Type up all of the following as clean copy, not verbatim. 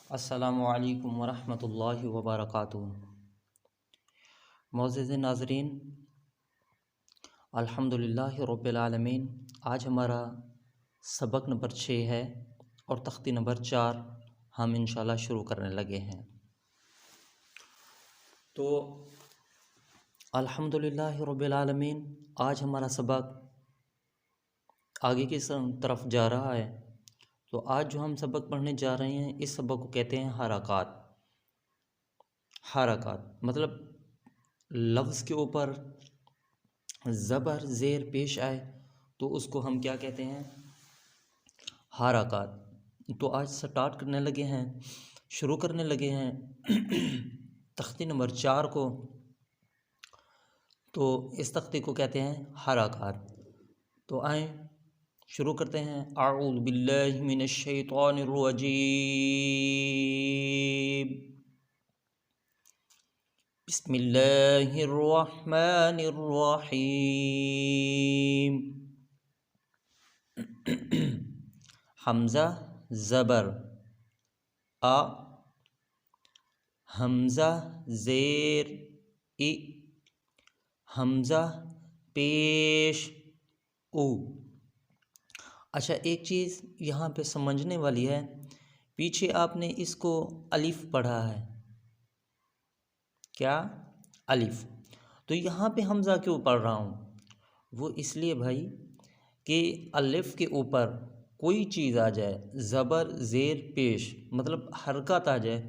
अस्सलामु अलैकुम वरहमतुल्लाहि वबरकातुहू। मोअज़्ज़िज़ नाज़रीन, अल्हम्दुलिल्लाहि रब्बिल आलमीन। आज हमारा सबक नंबर 6 है और तख्ती नंबर 4 हम इंशाल्लाह शुरू करने लगे हैं। तो अल्हम्दुलिल्लाहि रब्बिल आलमीन, आज हमारा सबक आगे की तरफ जा रहा है। तो आज जो हम सबक पढ़ने जा रहे हैं, इस सबक को कहते हैं हरकात। हरकात मतलब लफ्ज़ के ऊपर ज़बर ज़ेर पेश आए तो उसको हम क्या कहते हैं? हरकात। तो आज स्टार्ट करने लगे हैं, शुरू करने लगे हैं तख्ती नंबर 4 को। तो इस तख्ती को कहते हैं हरकात। तो आए शुरू करते हैं। अऊज़ु बिल्लाहि मिनश शैतानिर रजीम। बिस्मिल्लाहिर रहमानिर रहीम। हमज़ा ज़बर आ, हमज़ा ज़ेर इ, हमज़ा पेश उ। अच्छा, एक चीज़ यहाँ पे समझने वाली है, पीछे आपने इसको अलिफ पढ़ा है, क्या? अलिफ। तो यहाँ पे हमज़ा क्यों पढ़ रहा हूँ? वो इसलिए भाई कि अलिफ के ऊपर कोई चीज़ आ जाए, ज़बर ज़ेर पेश मतलब हरकत आ जाए,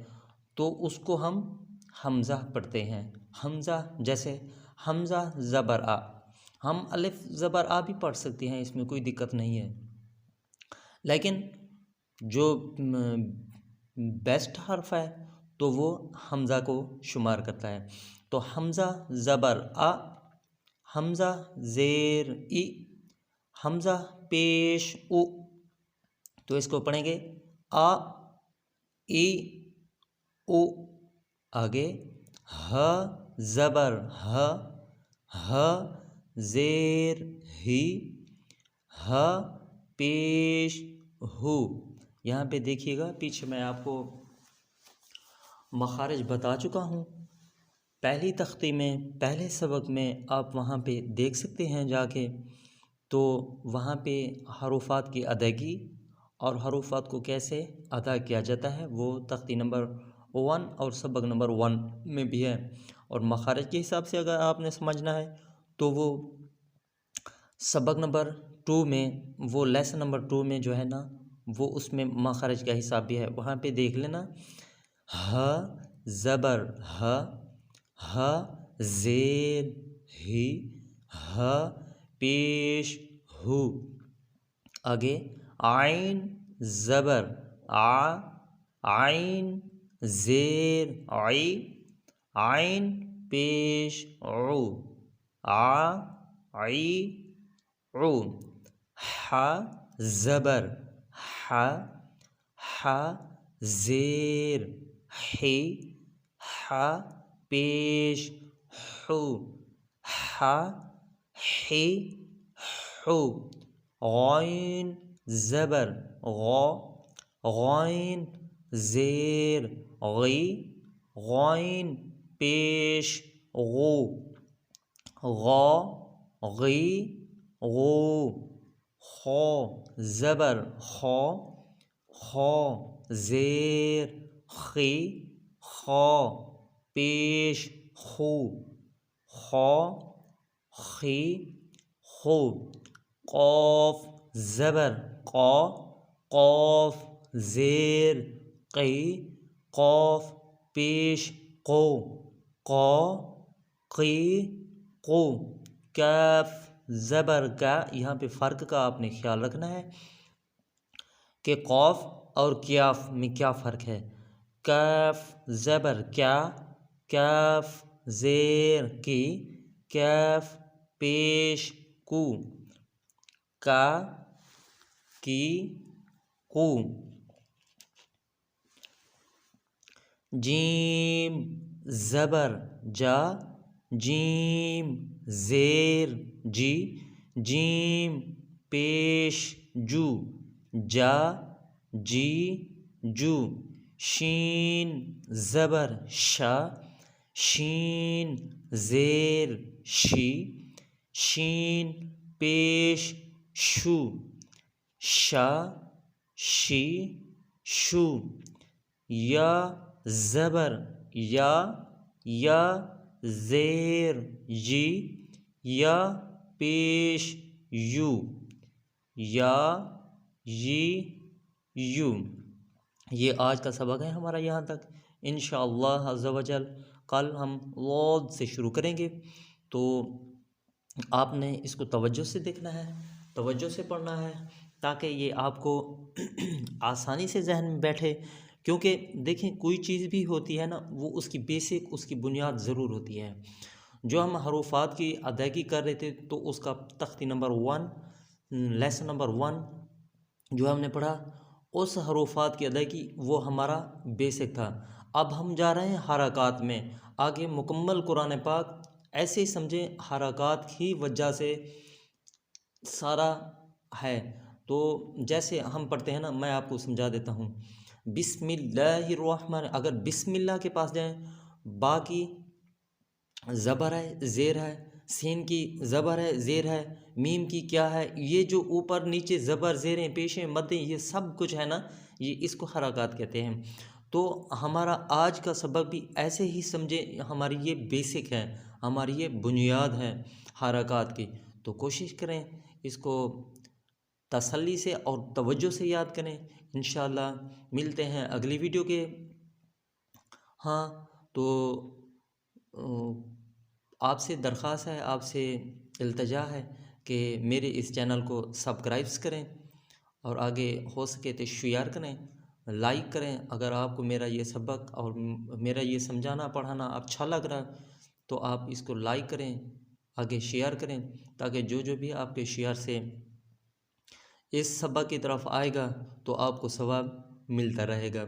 तो उसको हम हमज़ा पढ़ते हैं। हमज़ा जैसे हमज़ा ज़बर आ, हम अलिफ ज़बर आ भी पढ़ सकते हैं, इसमें कोई दिक्कत नहीं है। लेकिन जो बेस्ट हर्फ है तो वो हमज़ा को शुमार करता है। तो हमज़ा ज़बर आ, हमज़ा ज़ेर ई, हमज़ा पेश उ। तो इसको पढ़ेंगे आ ई उ। आगे ह ज़बर ह, ह ज़ेर ही, ह पेश हु। यहाँ पे देखिएगा, पीछे मैं आपको मखारिज बता चुका हूँ पहली तख्ती में, पहले सबक में। आप वहाँ पे देख सकते हैं जाके। तो वहाँ पे हरूफात की अदायगी और हरूफात को कैसे अदा किया जाता है वो तख्ती नंबर 1 और सबक नंबर 1 में भी है। और मखारिज के हिसाब से अगर आपने समझना है तो वो सबक नंबर 2 में, वो लेसन नंबर 2 में जो है ना, वो उसमें मखारिज का हिसाब भी है, वहाँ पे देख लेना। ह ज़बर ह, ह ज़ेर ही, ह पेश हु। आगे आइन ज़बर आ, आइन ज़ेर आई, आइन पेश उ, आ आई उ। हा ज़बर हा, हा ज़ेर ही, हा पेश हु, हा ही हु। गैन ज़बर गौ, गैन ज़ेर गई, गैन पेश गो, गौ गई गो। खौ ज़बर खौ, खौ ज़ेर खी, खौ पेश खु, खौ खी खु। क़ाफ़ ज़बर क़ौ, क़ाफ़ ज़ेर क़ी, क़ाफ़ पेश क़ो, क़ौ क़ी क़ु। कैफ़ ज़बर का, यहाँ पे फ़र्क का आपने ख्याल रखना है कि क़ाफ़ और क्याफ़ में क्या फ़र्क है। कैफ़ ज़बर क्या, कैफ़ ज़ेर की, कैफ़ पेश कु, का की कु। जीम ज़बर जा, जीम ज़ेर जी, जीम पेश जू, जा जी जू। शीन ज़बर शा, शीन ज़ेर शी, शीन पेश शू, शा शी शू, या ज़बर या ज़ेर जी, या पेश यू, या ये यू। ये आज का सबक है हमारा यहाँ तक। इंशाअल्लाह अज़्ज़ा वजल कल हम लॉद से शुरू करेंगे। तो आपने इसको तवज्जो से देखना है, तवज्जो से पढ़ना है, ताकि ये आपको आसानी से जहन में बैठे। क्योंकि देखें, कोई चीज़ भी होती है ना, वो उसकी बेसिक, उसकी बुनियाद ज़रूर होती है। जो हम हरूफात की अदायगी कर रहे थे, तो उसका तख्ती नंबर 1, लेसन नंबर 1 जो हमने पढ़ा, उस हरूफात की अदायगी वो हमारा बेसिक था। अब हम जा रहे हैं हरकात में। आगे मुकम्मल कुरान पाक ऐसे ही समझें, हरकात की वजह से सारा है। तो जैसे हम पढ़ते हैं ना, मैं आपको समझा देता हूँ। बिस्मिल्लाहिर्रहमान, अगर बिस्मिल्लाह के पास जाएं, बा की ज़बर है, ज़ेर है, सीन की ज़बर है, ज़ेर है, मीम की क्या है, ये जो ऊपर नीचे ज़बर ज़ेरें पेशें मद्दें ये सब कुछ है ना, ये इसको हरकात कहते हैं। तो हमारा आज का सबक भी ऐसे ही समझे, हमारी ये बेसिक है, हमारी ये बुनियाद है हरकात की। तो कोशिश करें इसको तसल्ली से और तवज्जो से याद करें। इंशाअल्लाह मिलते हैं अगली वीडियो के। हाँ, तो आपसे दरख्वास्त है, आपसे इल्तजा है कि मेरे इस चैनल को सब्सक्राइब्स करें और आगे हो सके तो शेयर करें, लाइक करें। अगर आपको मेरा ये सबक और मेरा ये समझाना पढ़ाना अच्छा लग रहा है, तो आप इसको लाइक करें, आगे शेयर करें, ताकि जो भी आपके शेयर से इस सबक की तरफ आएगा तो आपको सवाब मिलता रहेगा।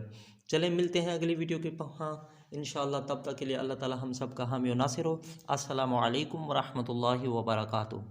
चलें, मिलते हैं अगली वीडियो के। हाँ, इंशाअल्लाह, तब तक के लिए अल्लाह ताला हम सब का हामी और नासिर हो। अस्सलामु अलैकुम व रहमतुल्लाहि व बरकातुहू।